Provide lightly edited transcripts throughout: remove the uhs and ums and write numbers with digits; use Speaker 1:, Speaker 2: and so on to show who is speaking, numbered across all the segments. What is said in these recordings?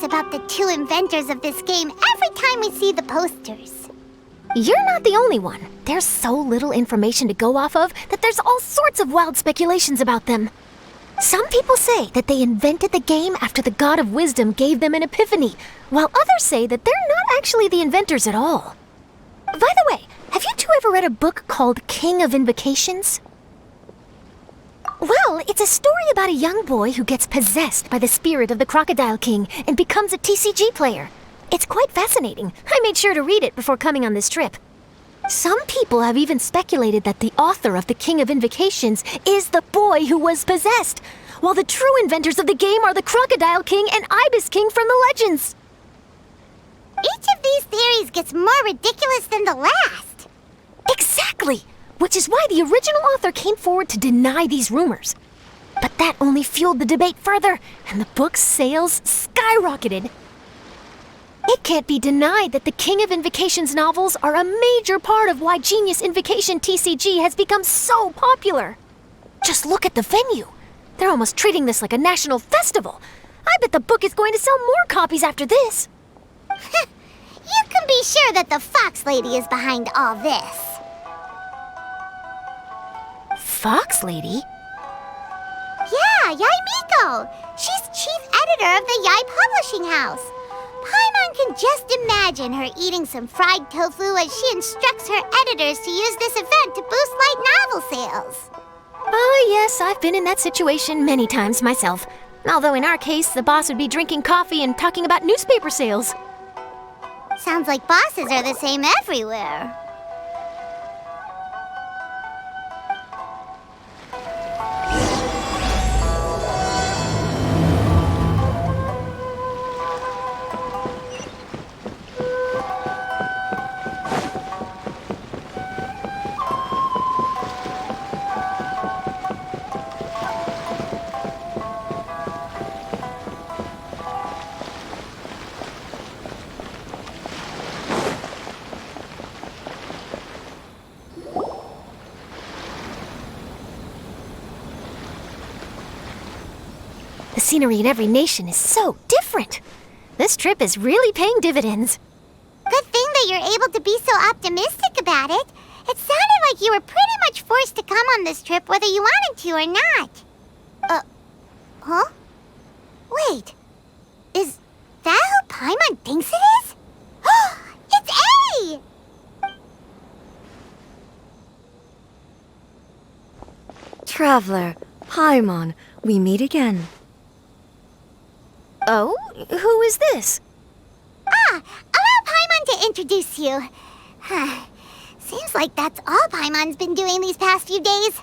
Speaker 1: About the two inventors of this game every time we see the posters.
Speaker 2: You're not the only one. There's so little information to go off of that there's all sorts of wild speculations about them. Some people say that they invented the game after the god of wisdom gave them an epiphany, while others say that they're not actually the inventors at all. By the way, have you two ever read a book called King of Invocations? Well, it's a story about a young boy who gets possessed by the spirit of the Crocodile King and becomes a TCG player. It's quite fascinating. I made sure to read it before coming on this trip. Some people have even speculated that the author of the King of Invocations is the boy who was possessed, while the true inventors of the game are the Crocodile King and Ibis King from the legends.
Speaker 1: Each of these theories gets more ridiculous than the last.
Speaker 2: Exactly! Which is why the original author came forward to deny these rumors. But that only fueled the debate further, and the book's sales skyrocketed. It can't be denied that the King of Invocations novels are a major part of why Genius Invocation TCG has become so popular. Just look at the venue. They're almost treating this like a national festival. I bet the book is going to sell more copies after this.
Speaker 1: You can be sure that the Fox Lady is behind all this.
Speaker 2: Fox Lady?
Speaker 1: Yeah, Yai Miko. She's chief editor of the Yai Publishing House. Paimon can just imagine her eating some fried tofu as she instructs her editors to use this event to boost light novel sales.
Speaker 2: Oh yes, I've been in that situation many times myself. Although in our case, the boss would be drinking coffee and talking about newspaper sales.
Speaker 1: Sounds like bosses are the same everywhere.
Speaker 2: The scenery in every nation is so different. This trip is really paying dividends.
Speaker 1: Good thing that you're able to be so optimistic about it. It sounded like you were pretty much forced to come on this trip whether you wanted to or not. Huh? Wait. Is that who Paimon thinks it is? It's A!
Speaker 3: Traveler, Paimon, we meet again.
Speaker 2: Oh? Who is this?
Speaker 1: Allow Paimon to introduce you. Seems like that's all Paimon's been doing these past few days.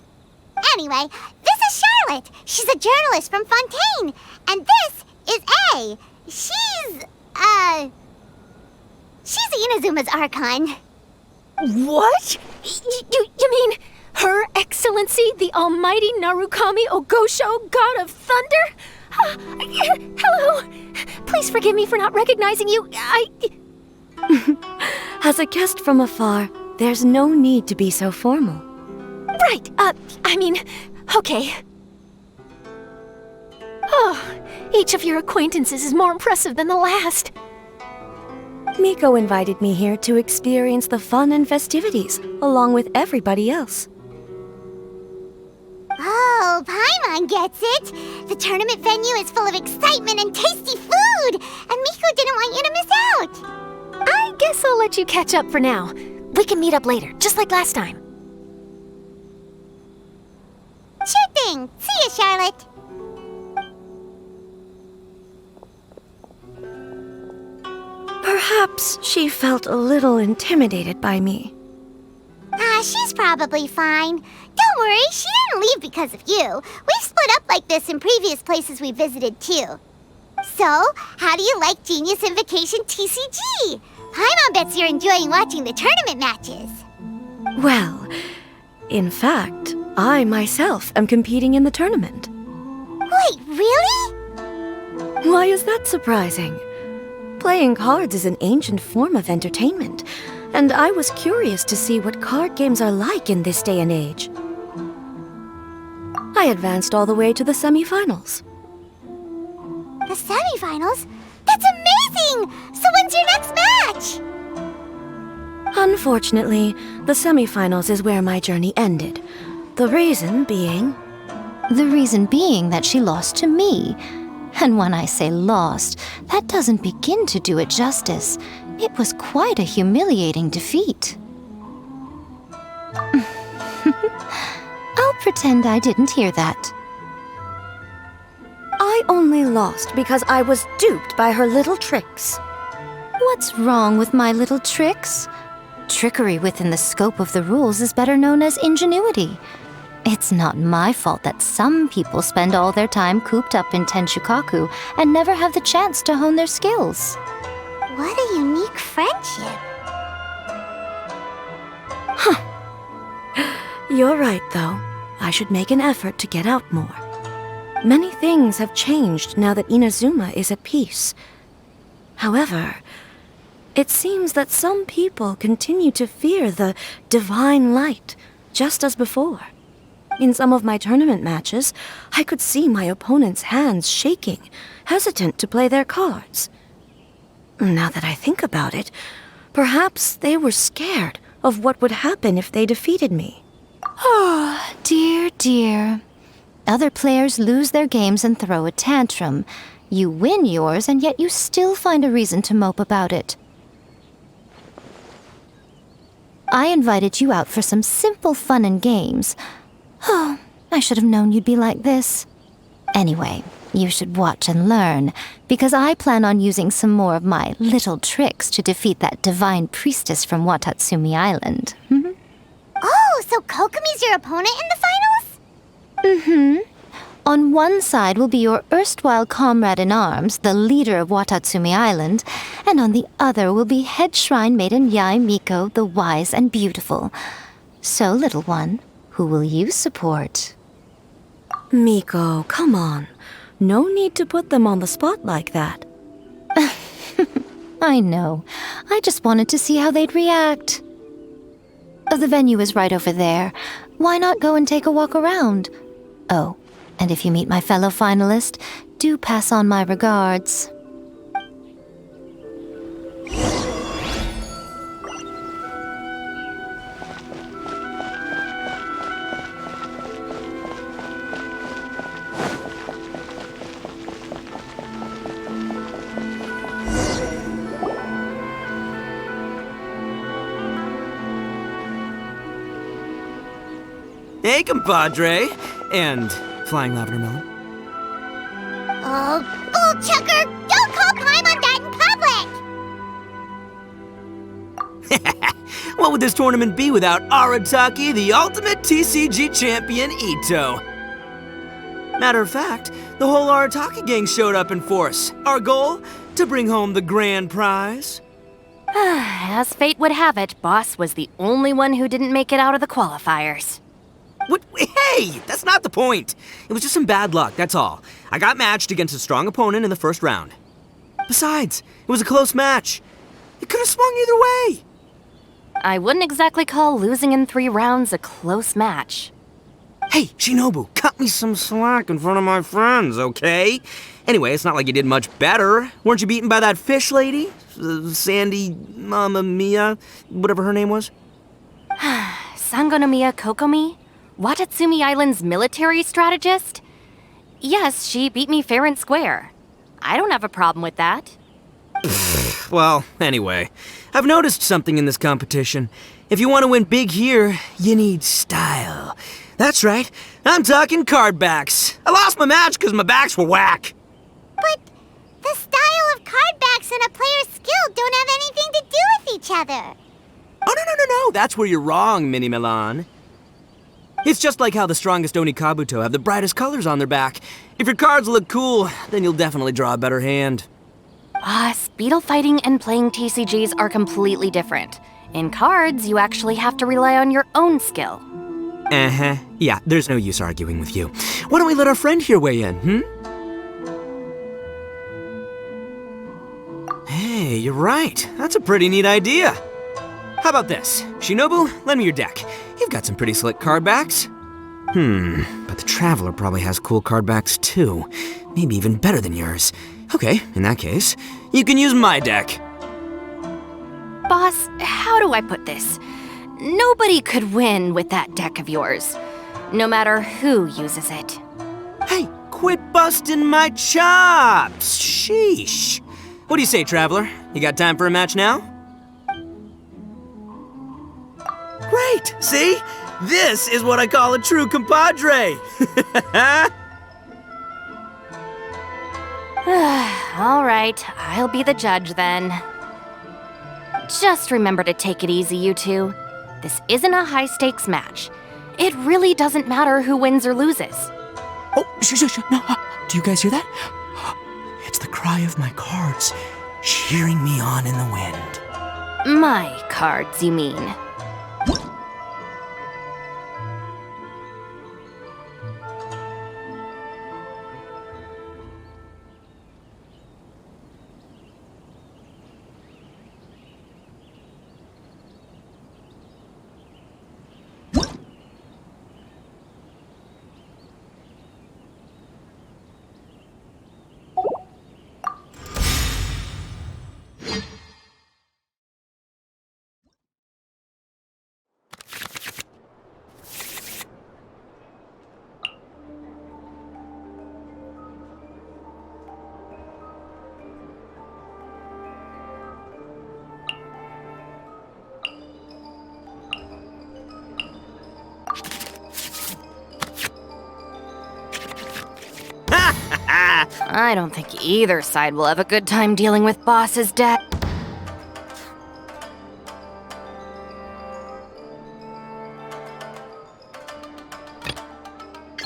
Speaker 1: Anyway, this is Charlotte. She's a journalist from Fontaine. And this is A. She's Inazuma's Archon.
Speaker 2: What? You mean Her Excellency, the Almighty Narukami Ogosho, God of Thunder? Hello. Please forgive me for not recognizing you.
Speaker 3: As a guest from afar, there's no need to be so formal.
Speaker 2: Right, okay. Oh, each of your acquaintances is more impressive than the last.
Speaker 3: Miko invited me here to experience the fun and festivities, along with everybody else.
Speaker 1: Oh, Paimon gets it. The tournament venue is full of excitement and tasty food, and Miko didn't want you to miss out.
Speaker 2: I guess I'll let you catch up for now. We can meet up later, just like last time.
Speaker 1: Sure thing. See you, Charlotte.
Speaker 3: Perhaps she felt a little intimidated by me.
Speaker 1: She's probably fine. Don't worry, she didn't leave because of you. We've split up like this in previous places we visited too. So, how do you like Genius Invocation TCG? Paimon bets you're enjoying watching the tournament matches.
Speaker 3: Well, in fact, I myself am competing in the tournament.
Speaker 1: Wait, really?
Speaker 3: Why is that surprising? Playing cards is an ancient form of entertainment, and I was curious to see what card games are like in this day and age. I advanced all the way to the semifinals.
Speaker 1: The semifinals? That's amazing! So when's your next match?
Speaker 3: Unfortunately, the semifinals is where my journey ended. The reason being...
Speaker 2: The reason being that she lost to me. And when I say lost, that doesn't begin to do it justice. It was quite a humiliating defeat. I'll pretend I didn't hear that.
Speaker 3: I only lost because I was duped by her little tricks.
Speaker 2: What's wrong with my little tricks? Trickery within the scope of the rules is better known as ingenuity. It's not my fault that some people spend all their time cooped up in Tenshukaku and never have the chance to hone their skills.
Speaker 1: What a unique friendship.
Speaker 3: You're right, though. I should make an effort to get out more. Many things have changed now that Inazuma is at peace. However, it seems that some people continue to fear the divine light, just as before. In some of my tournament matches, I could see my opponent's hands shaking, hesitant to play their cards. Now that I think about it, perhaps they were scared of what would happen if they defeated me.
Speaker 2: Oh, dear, dear. Other players lose their games and throw a tantrum. You win yours, and yet you still find a reason to mope about it. I invited you out for some simple fun and games. Oh, I should have known you'd be like this. Anyway, you should watch and learn, because I plan on using some more of my little tricks to defeat that divine priestess from Watatsumi Island.
Speaker 1: Oh, so Kokomi's your opponent in the finals?
Speaker 2: Mm-hmm. On one side will be your erstwhile comrade-in-arms, the leader of Watatsumi Island, and on the other will be head shrine maiden Yae Miko, the wise and beautiful. So, little one, who will you support?
Speaker 3: Miko, come on. No need to put them on the spot like that.
Speaker 2: I know. I just wanted to see how they'd react. The venue is right over there. Why not go and take a walk around? Oh, and if you meet my fellow finalist, do pass on my regards.
Speaker 4: Hey, compadre! And flying lavender melon.
Speaker 1: Oh, bull chucker! Don't call Paimon that in public!
Speaker 4: What would this tournament be without Arataki, the ultimate TCG champion, Itto? Matter of fact, the whole Arataki gang showed up in force. Our goal? To bring home the grand prize.
Speaker 5: As fate would have it, Boss was the only one who didn't make it out of the qualifiers.
Speaker 4: What? Hey, that's not the point. It was just some bad luck, that's all. I got matched against a strong opponent in the first round. Besides, it was a close match. It could have swung either way.
Speaker 5: I wouldn't exactly call losing in 3 rounds a close match.
Speaker 4: Hey, Shinobu, cut me some slack in front of my friends, okay? Anyway, it's not like you did much better. Weren't you beaten by that fish lady? Sandy Mamma Mia, whatever her name was?
Speaker 5: Sangonomiya Kokomi? Watatsumi Island's military strategist? Yes, she beat me fair and square. I don't have a problem with that.
Speaker 4: Well, anyway, I've noticed something in this competition. If you want to win big here, you need style. That's right, I'm talking card backs. I lost my match because my backs were whack.
Speaker 1: But the style of card backs and a player's skill don't have anything to do with each other.
Speaker 4: Oh, no. That's where you're wrong, Mini Milan. It's just like how the strongest Oni Kabuto have the brightest colors on their back. If your cards look cool, then you'll definitely draw a better hand.
Speaker 5: Speedle fighting and playing TCGs are completely different. In cards, you actually have to rely on your own skill.
Speaker 4: Uh-huh. Yeah, there's no use arguing with you. Why don't we let our friend here weigh in, Hey, you're right. That's a pretty neat idea. How about this? Shinobu, lend me your deck. You've got some pretty slick card backs. But the Traveler probably has cool card backs too. Maybe even better than yours. Okay, in that case, you can use my deck.
Speaker 5: Boss, how do I put this? Nobody could win with that deck of yours, no matter who uses it.
Speaker 4: Hey, quit busting my chops! Sheesh. What do you say, Traveler? You got time for a match now? Great! See? This is what I call a true compadre!
Speaker 5: All right, I'll be the judge then. Just remember to take it easy, you two. This isn't a high-stakes match. It really doesn't matter who wins or loses.
Speaker 4: Oh, shush, no. Do you guys hear that? It's the cry of my cards, cheering me on in the wind.
Speaker 5: My cards, you mean? I don't think either side will have a good time dealing with Boss's deck.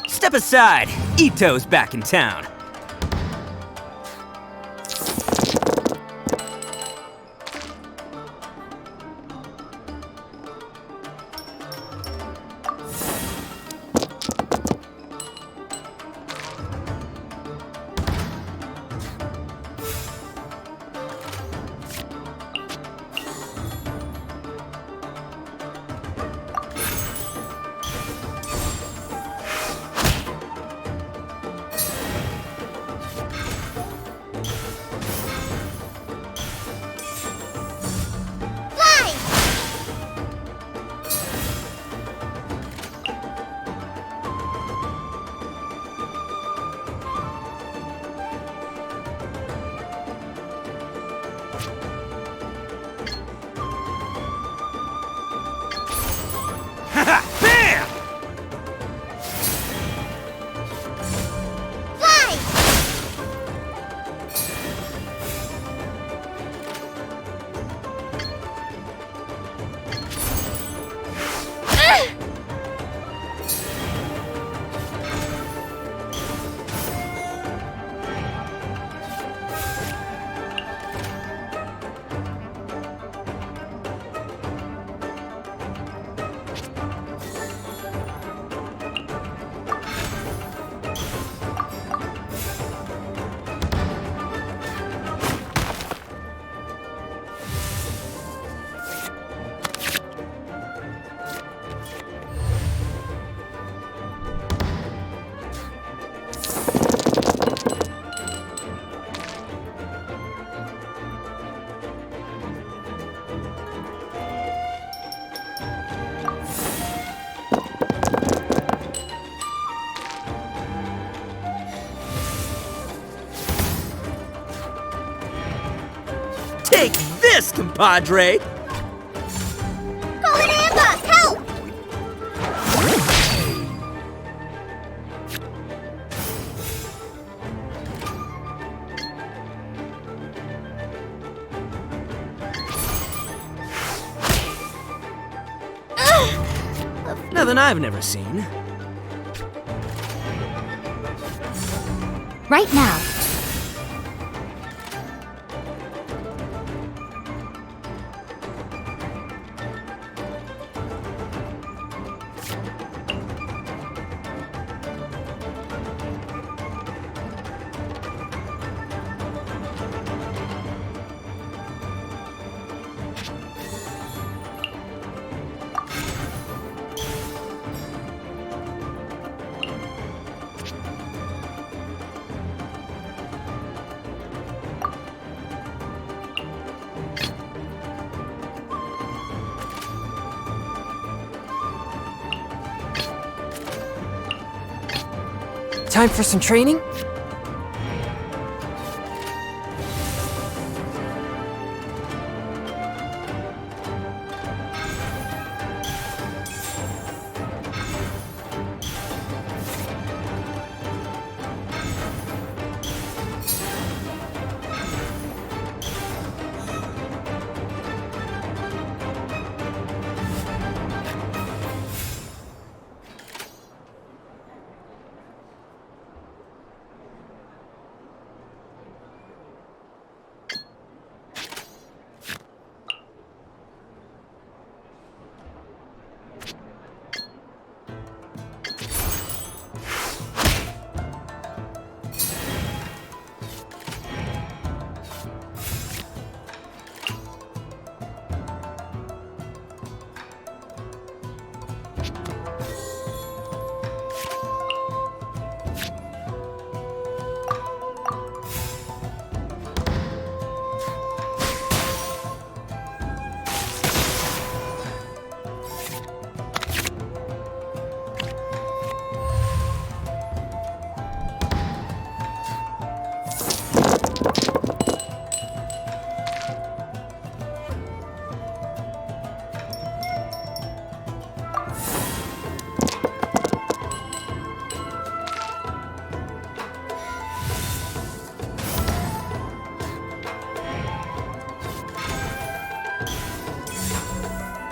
Speaker 4: Step aside. Itto's back in town. Bam!
Speaker 1: Fly!
Speaker 4: Take this, compadre!
Speaker 1: Call an ambush! Help!
Speaker 4: than I've never seen.
Speaker 2: Right now.
Speaker 6: Time for some training?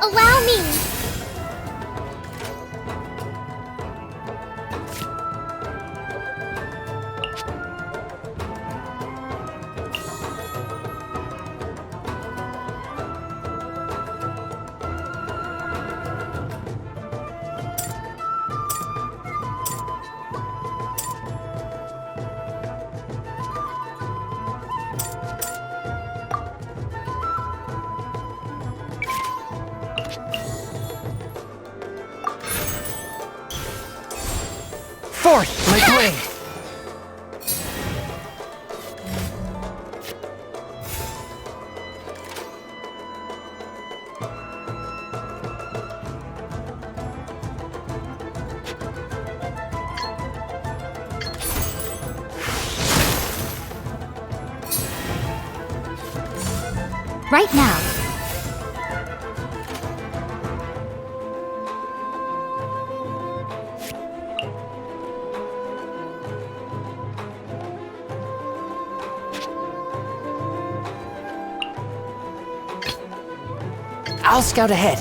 Speaker 1: Allow me!
Speaker 6: Forth, my blade!
Speaker 2: Right now.
Speaker 6: I'll scout ahead.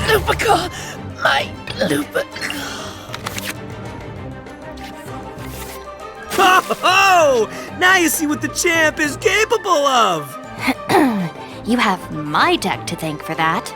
Speaker 4: Lupica! My Lupica! Oh! Now you see what the champ is capable of!
Speaker 5: You have my deck to thank for that.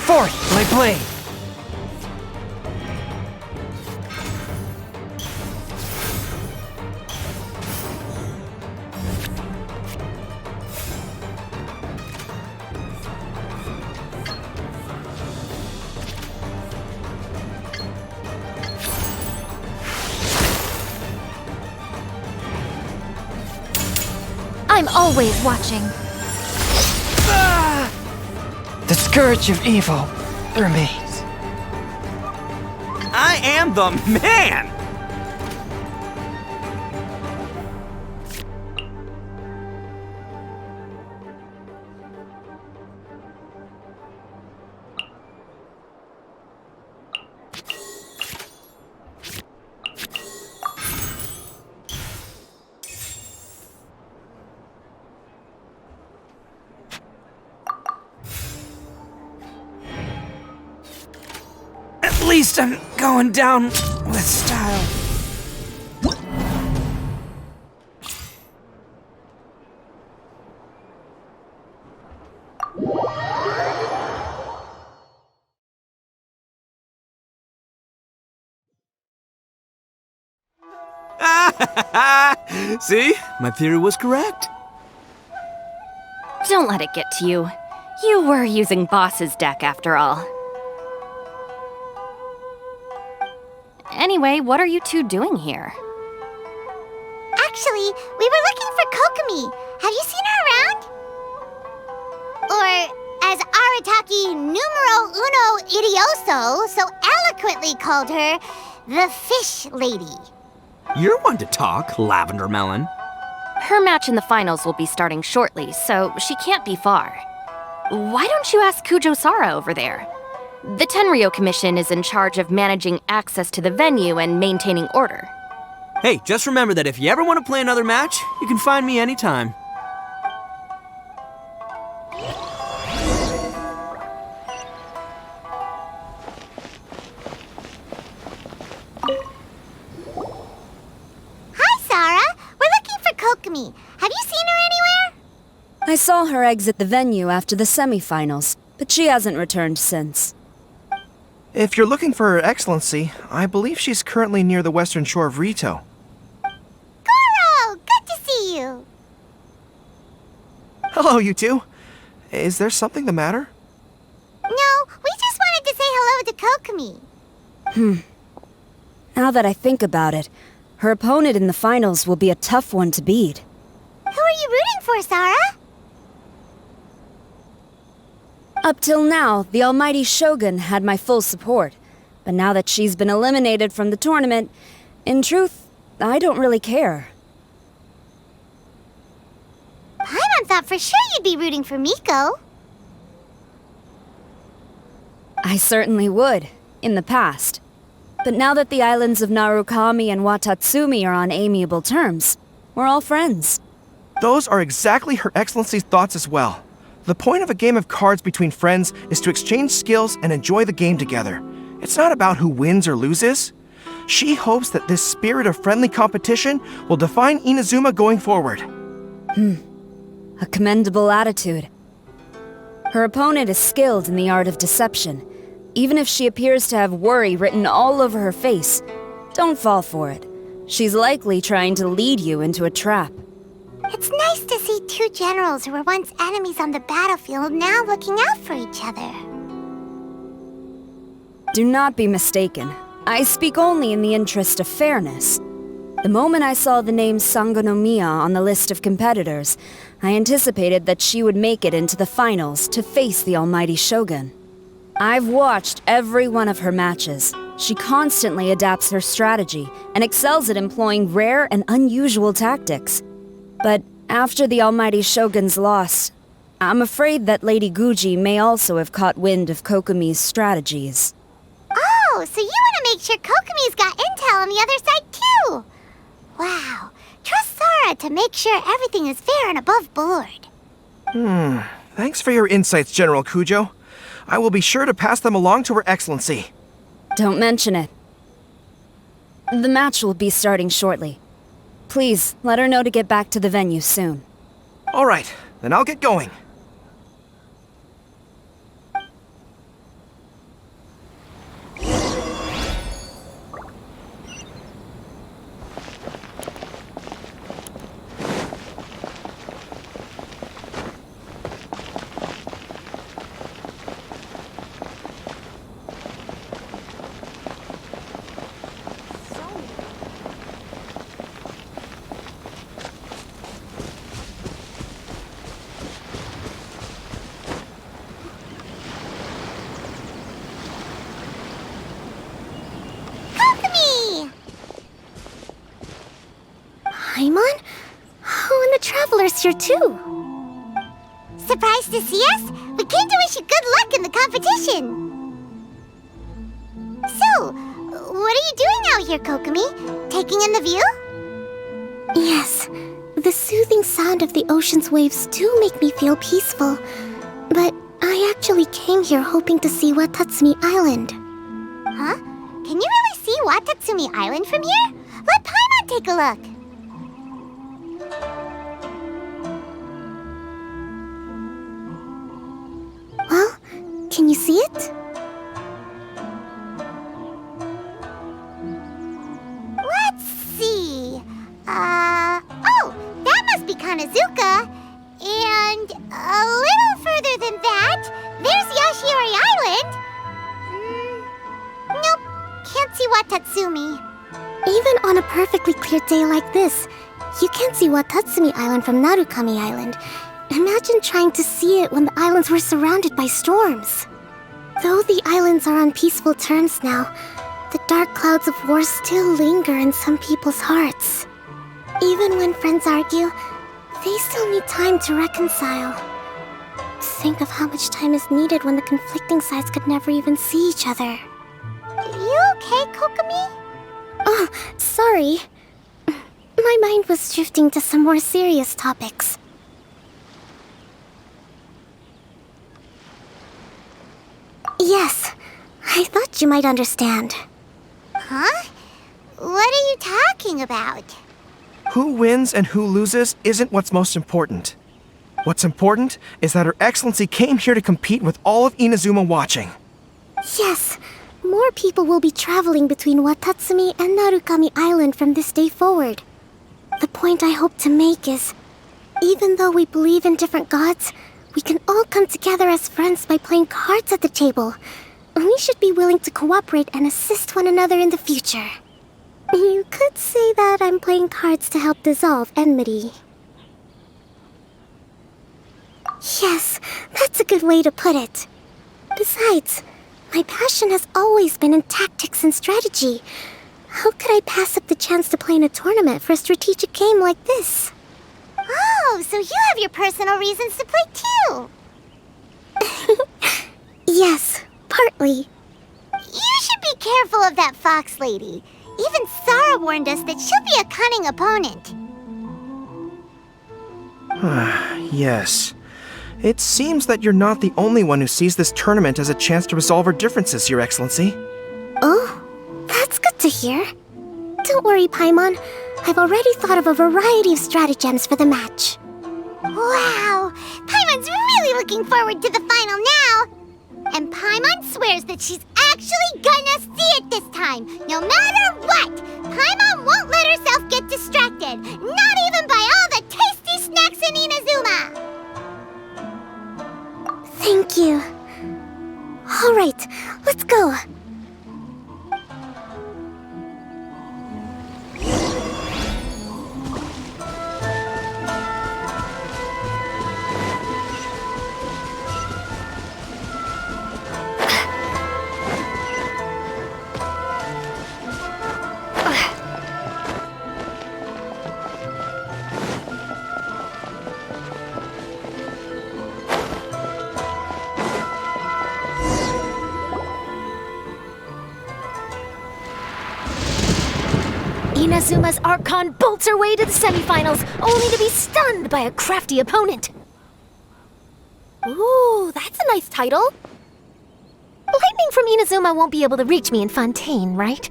Speaker 6: Forth, my blade!
Speaker 2: always watching.
Speaker 6: The scourge of evil remains.
Speaker 4: I am the man! At least I'm going down with style. See? My theory was correct.
Speaker 5: Don't let it get to you. You were using Boss's deck after all. Anyway, what are you two doing here?
Speaker 1: Actually, we were looking for Kokomi. Have you seen her around? Or, as Arataki numero uno idioso so eloquently called her, the Fish Lady.
Speaker 4: You're one to talk, Lavender Melon.
Speaker 5: Her match in the finals will be starting shortly, so she can't be far. Why don't you ask Kudзё Sara over there? The Tenryou Commission is in charge of managing access to the venue and maintaining order.
Speaker 4: Hey, just remember that if you ever want to play another match, you can find me anytime.
Speaker 1: Hi, Sara. We're looking for Kokomi. Have you seen her anywhere?
Speaker 7: I saw her exit the venue after the semifinals, but she hasn't returned since.
Speaker 8: If you're looking for Her Excellency, I believe she's currently near the western shore of Rito.
Speaker 1: Goro, good to see you.
Speaker 8: Hello, you two. Is there something the matter?
Speaker 1: No, we just wanted to say hello to Kokomi.
Speaker 7: Now that I think about it, her opponent in the finals will be a tough one to beat.
Speaker 1: Who are you rooting for, Sara?
Speaker 7: Up till now, the almighty Shogun had my full support. But now that she's been eliminated from the tournament, in truth, I don't really care.
Speaker 1: Paimon thought for sure you'd be rooting for Miko.
Speaker 7: I certainly would, in the past. But now that the islands of Narukami and Watatsumi are on amiable terms, we're all friends.
Speaker 8: Those are exactly Her Excellency's thoughts as well. The point of a game of cards between friends is to exchange skills and enjoy the game together. It's not about who wins or loses. She hopes that this spirit of friendly competition will define Inazuma going forward.
Speaker 7: A commendable attitude. Her opponent is skilled in the art of deception. Even if she appears to have worry written all over her face, don't fall for it. She's likely trying to lead you into a trap.
Speaker 1: It's nice to see two generals who were once enemies on the battlefield now looking out for each other.
Speaker 7: Do not be mistaken. I speak only in the interest of fairness. The moment I saw the name Sangonomiya on the list of competitors, I anticipated that she would make it into the finals to face the almighty Shogun. I've watched every one of her matches. She constantly adapts her strategy and excels at employing rare and unusual tactics. But after the almighty Shogun's loss, I'm afraid that Lady Guji may also have caught wind of Kokomi's strategies.
Speaker 1: Oh, so you want to make sure Kokomi's got intel on the other side too? Wow. Trust Sara to make sure everything is fair and above board.
Speaker 8: Thanks for your insights, General Kudзё. I will be sure to pass them along to Her Excellency.
Speaker 7: Don't mention it. The match will be starting shortly. Please, let her know to get back to the venue soon.
Speaker 8: All right, then I'll get going.
Speaker 2: travelers here too.
Speaker 1: Surprised to see us? We came to wish you good luck in the competition. So, what are you doing out here, Kokomi? Taking in the view?
Speaker 2: Yes, the soothing sound of the ocean's waves do make me feel peaceful. But I actually came here hoping to see Watatsumi Island.
Speaker 1: Huh? Can you really see Watatsumi Island from here? Let Paimon take a look.
Speaker 2: Well, can you see it?
Speaker 1: Let's see. Oh, that must be Kanazuka. And a little further than that, there's Yashiori Island. Nope, can't see Watatsumi.
Speaker 2: Even on a perfectly clear day like this, you can't see Watatsumi Island from Narukami Island. Imagine trying to see it when the islands were surrounded by storms. Though the islands are on peaceful terms now, the dark clouds of war still linger in some people's hearts. Even when friends argue, they still need time to reconcile. Think of how much time is needed when the conflicting sides could never even see each other.
Speaker 1: You okay, Kokomi?
Speaker 2: Oh, sorry. My mind was drifting to some more serious topics. Yes, I thought you might understand.
Speaker 1: Huh? What are you talking about?
Speaker 8: Who wins and who loses isn't what's most important. What's important is that Her Excellency came here to compete with all of Inazuma watching.
Speaker 2: Yes, more people will be traveling between Watatsumi and Narukami Island from this day forward. The point I hope to make is, even though we believe in different gods, we can all come together as friends by playing cards at the table. We should be willing to cooperate and assist one another in the future. You could say that I'm playing cards to help dissolve enmity. Yes, that's a good way to put it. Besides, my passion has always been in tactics and strategy. How could I pass up the chance to play in a tournament for a strategic game like this?
Speaker 1: Oh, so you have your personal reasons to play too.
Speaker 2: Yes, partly.
Speaker 1: You should be careful of that fox lady. Even Sara warned us that she'll be a cunning opponent.
Speaker 8: Yes. It seems that you're not the only one who sees this tournament as a chance to resolve our differences, Your Excellency.
Speaker 2: Oh, that's good to hear. Don't worry, Paimon. I've already thought of a variety of stratagems for the match.
Speaker 1: Wow! Paimon's really looking forward to the final now! And Paimon swears that she's actually gonna see it this time, no matter what! Paimon won't let herself get distracted, not even by all the tasty snacks in Inazuma!
Speaker 2: Thank you. All right, let's go. Inazuma's Archon bolts her way to the semifinals, only to be stunned by a crafty opponent. Ooh, that's a nice title. Lightning from Inazuma won't be able to reach me in Fontaine, right?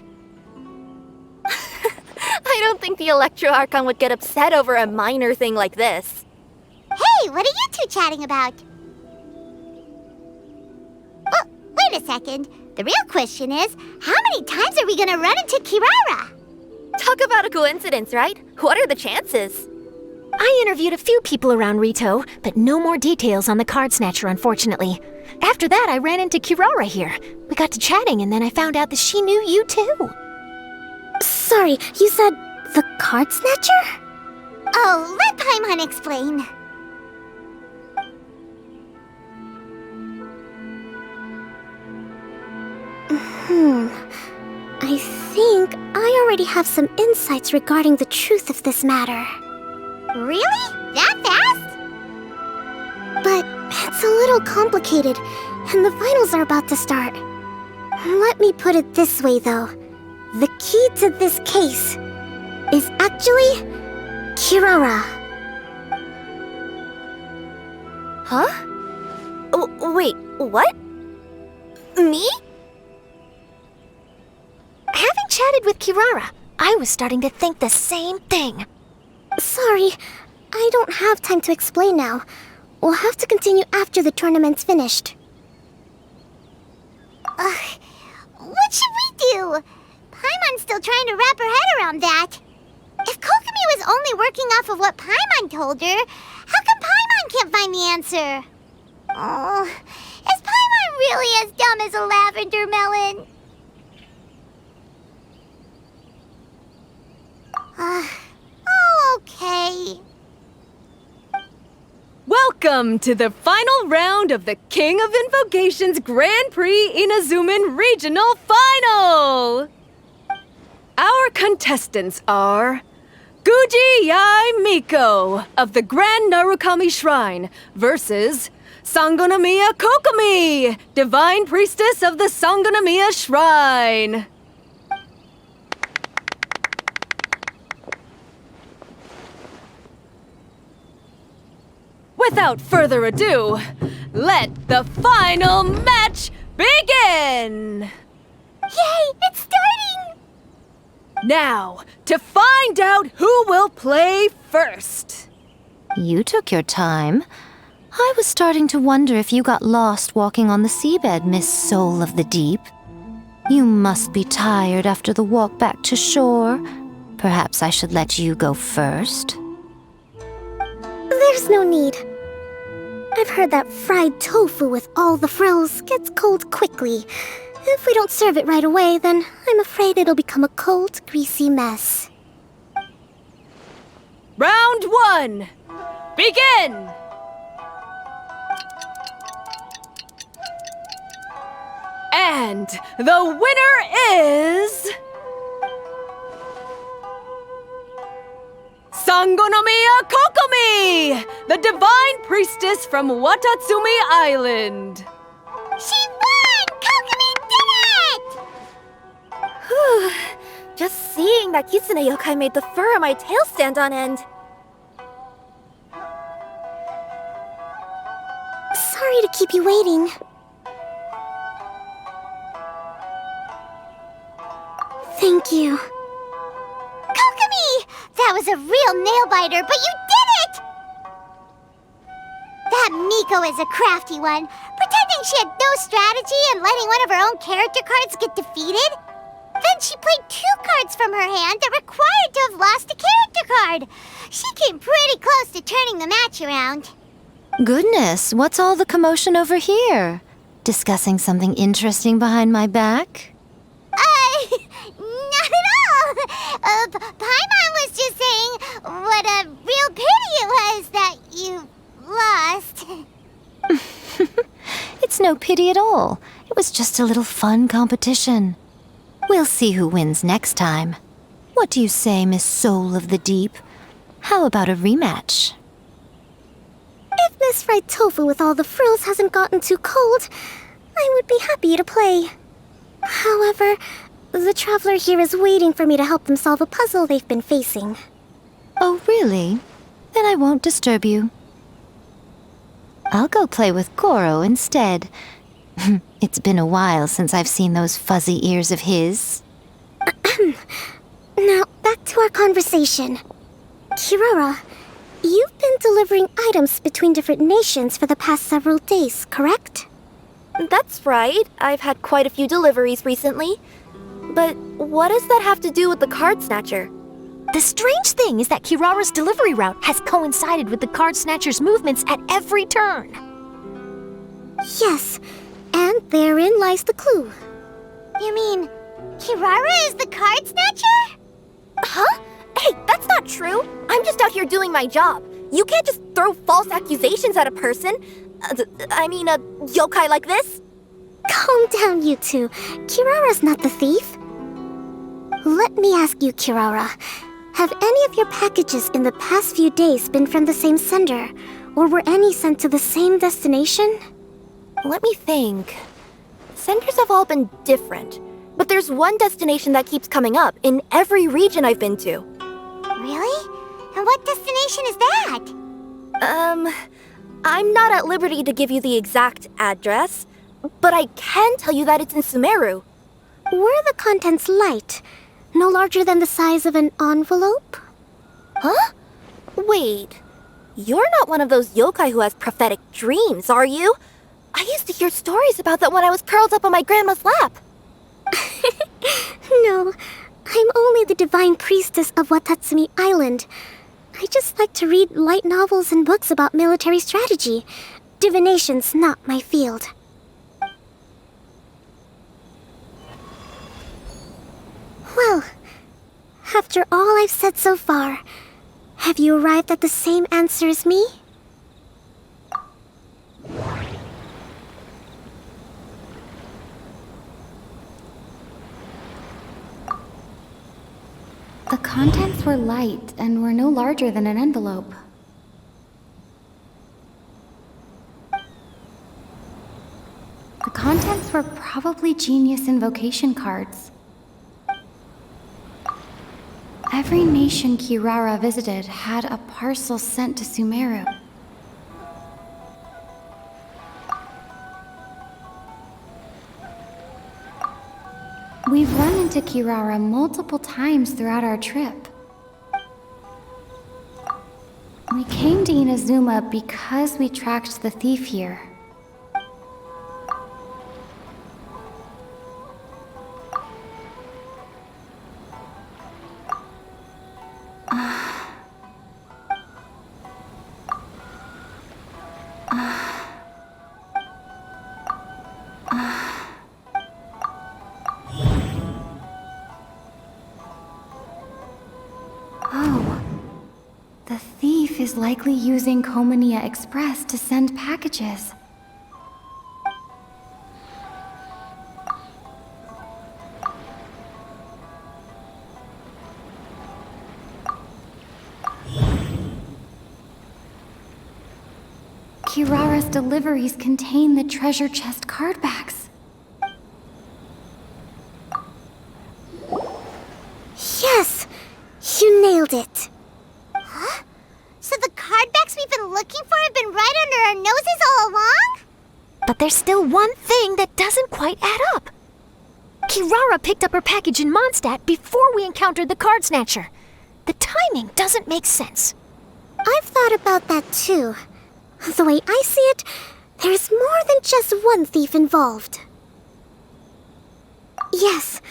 Speaker 9: I don't think the Electro Archon would get upset over a minor thing like this.
Speaker 1: Hey, what are you two chatting about? Oh, wait a second. The real question is, how many times are we gonna run into Kirara?
Speaker 9: Talk about a coincidence, right? What are the chances?
Speaker 2: I interviewed a few people around Rito, but no more details on the card snatcher, unfortunately. After that, I ran into Kirara here. We got to chatting, and then I found out that she knew you too. Sorry, you said the card snatcher?
Speaker 1: Oh, let Paimon explain.
Speaker 2: I think I already have some insights regarding the truth of this matter.
Speaker 1: Really? That fast? But it's a little complicated, and the finals are about to start. Let me put it this way, though. The key to this case is actually Kirara.
Speaker 9: Huh? Wait, what? Me?
Speaker 2: Having chatted with Kirara, I was starting to think the same thing.
Speaker 1: Sorry, I don't have time to explain now. We'll have to continue after the tournament's finished. What should we do? Paimon's still trying to wrap her head around that. If Kokomi was only working off of what Paimon told her, how come Paimon can't find the answer? Oh, is Paimon really as dumb as a lavender melon? Okay.
Speaker 10: Welcome to the final round of the King of Invocations Grand Prix Inazuman Regional Final! Our contestants are Guji Yai Miko of the Grand Narukami Shrine versus Sangonomiya Kokomi, Divine Priestess of the Sangonomiya Shrine. Without further ado, let the final match begin!
Speaker 1: Yay, it's starting!
Speaker 10: Now, to find out who will play first.
Speaker 3: You took your time. I was starting to wonder if you got lost walking on the seabed, Miss Soul of the Deep. You must be tired after the walk back to shore. Perhaps I should let you go first.
Speaker 1: There's no need. I've heard that fried tofu with all the frills gets cold quickly. If we don't serve it right away, then I'm afraid it'll become a cold, greasy mess.
Speaker 10: Round 1, begin! And the winner is... Sangonomiya Kokomi, the Divine Priestess from Watatsumi Island.
Speaker 1: She won! Kokomi did it!
Speaker 9: Whew. Just seeing that Kitsune yokai made the fur on my tail stand on end.
Speaker 1: Sorry to keep you waiting. Thank you. Kokomi! That was a real nail-biter, but you did it! That Miko is a crafty one, pretending she had no strategy and letting one of her own character cards get defeated. Then she played 2 cards from her hand that required to have lost a character card. She came pretty close to turning the match around.
Speaker 3: Goodness, what's all the commotion over here? Discussing something interesting behind my back?
Speaker 1: Not at all! Paimon was just saying what a real pity it was that you lost.
Speaker 3: It's no pity at all. It was just a little fun competition. We'll see who wins next time. What do you say, Miss Soul of the Deep? How about a rematch?
Speaker 1: If Miss Fried Tofu with all the frills hasn't gotten too cold, I would be happy to play. However, the traveler here is waiting for me to help them solve a puzzle they've been facing.
Speaker 3: Oh, really? Then I won't disturb you. I'll go play with Goro instead. It's been a while since I've seen those fuzzy ears of his.
Speaker 1: Now, back to our conversation. Kirara, you've been delivering items between different nations for the past several days, correct?
Speaker 9: That's right. I've had quite a few deliveries recently. But what does that have to do with the card snatcher?
Speaker 2: The strange thing is that Kirara's delivery route has coincided with the card snatcher's movements at every turn.
Speaker 1: Yes, and therein lies the clue. You mean, Kirara is the card snatcher?
Speaker 9: Huh? Hey, that's not true. I'm just out here doing my job. You can't just throw false accusations at a person. I mean, a yokai like this.
Speaker 1: Calm down, you two. Kirara's not the thief. Let me ask you, Kirara. Have any of your packages in the past few days been from the same sender? Or were any sent to the same destination?
Speaker 9: Let me think. Senders have all been different, but there's one destination that keeps coming up in every region I've been to.
Speaker 1: Really? And what destination is that?
Speaker 9: I'm not at liberty to give you the exact address, but I can tell you that it's in Sumeru.
Speaker 1: Were the contents light? No larger than the size of an envelope?
Speaker 9: Huh? Wait. You're not one of those yokai who has prophetic dreams, are you? I used to hear stories about that when I was curled up on my grandma's lap.
Speaker 1: No, I'm only the divine priestess of Watatsumi Island. I just like to read light novels and books about military strategy. Divination's not my field. Well, after all I've said so far, have you arrived at the same answer as me?
Speaker 11: The contents were light and were no larger than an envelope. The contents were probably genius invocation cards. Every nation Kirara visited had a parcel sent to Sumeru. We've run into Kirara multiple times throughout our trip. We came to Inazuma because we tracked the thief here. Is likely using Komonia Express to send packages. Kirara's deliveries contain the treasure chest card backs.
Speaker 1: Yes! You nailed it! So the card backs we've been looking for have been right under our noses all along?
Speaker 2: But there's still one thing that doesn't quite add up. Kirara picked up her package in Mondstadt before we encountered the card snatcher. The timing doesn't make sense.
Speaker 1: I've thought about that too. The way I see it, there's more than just one thief involved. Yes,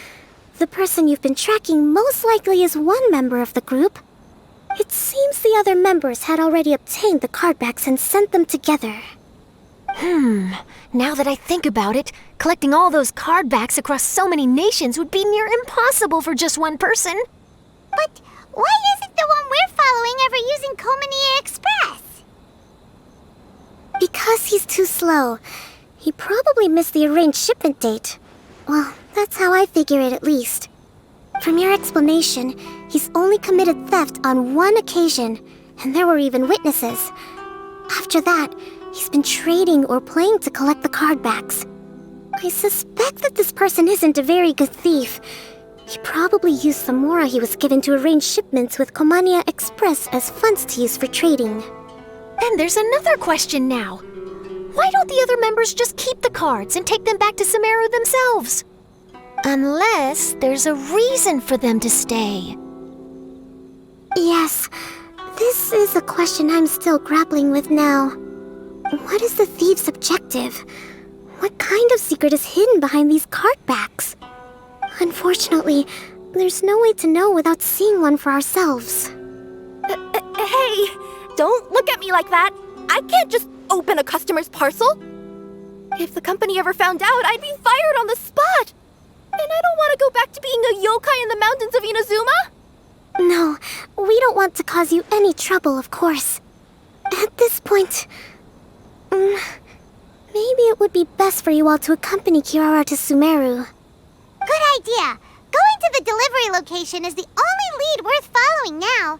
Speaker 1: the person you've been tracking most likely is one member of the group. It seems the other members had already obtained the cardbacks and sent them together.
Speaker 2: Now that I think about it, collecting all those cardbacks across so many nations would be near impossible for just one person.
Speaker 1: But why isn't the one we're following ever using Komonia Express? Because he's too slow. He probably missed the arranged shipment date. Well, that's how I figure it at least. From your explanation, he's only committed theft on one occasion, and there were even witnesses. After that, he's been trading or playing to collect the cardbacks. I suspect that this person isn't a very good thief. He probably used the mora he was given to arrange shipments with Komonia Express as funds to use for trading.
Speaker 2: And there's another question now. Why don't the other members just keep the cards and take them back to Sumeru themselves? Unless there's a reason for them to stay.
Speaker 1: Yes, this is a question I'm still grappling with now. What is the thief's objective? What kind of secret is hidden behind these cardbacks? Unfortunately, there's no way to know without seeing one for ourselves.
Speaker 9: Hey, don't look at me like that. I can't just open a customer's parcel. If the company ever found out, I'd be fired on the spot. And I don't want to go back to being a yokai in the mountains of Inazuma.
Speaker 1: No, we don't want to cause you any trouble, of course. At this point, maybe it would be best for you all to accompany Kirara to Sumeru. Good idea. Going to the delivery location is the only lead worth following now.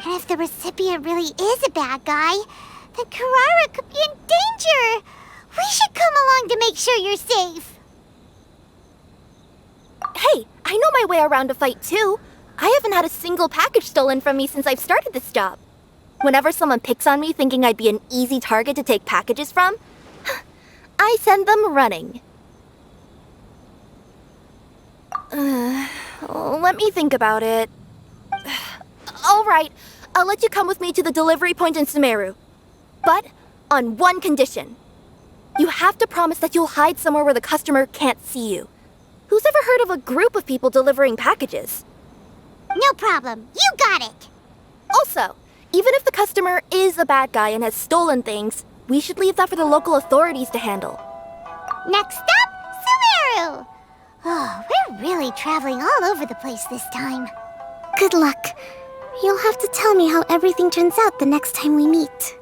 Speaker 1: And if the recipient really is a bad guy, then Kirara could be in danger. We should come along to make sure you're safe.
Speaker 9: Hey, I know my way around a fight too. I haven't had a single package stolen from me since I've started this job. Whenever someone picks on me thinking I'd be an easy target to take packages from, I send them running. Let me think about it. All right, I'll let you come with me to the delivery point in Sumeru. But on one condition. You have to promise that you'll hide somewhere where the customer can't see you. Who's ever heard of a group of people delivering packages?
Speaker 1: No problem. You got it.
Speaker 9: Also, even if the customer is a bad guy and has stolen things, we should leave that for the local authorities to handle.
Speaker 1: Next up, Sumeru! Oh, we're really traveling all over the place this time.
Speaker 12: Good luck. You'll have to tell me how everything turns out the next time we meet.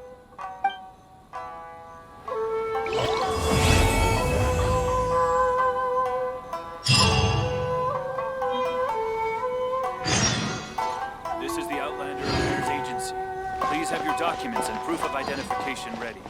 Speaker 13: This is the Outlander Affairs Agency. Please have your documents and proof of identification ready.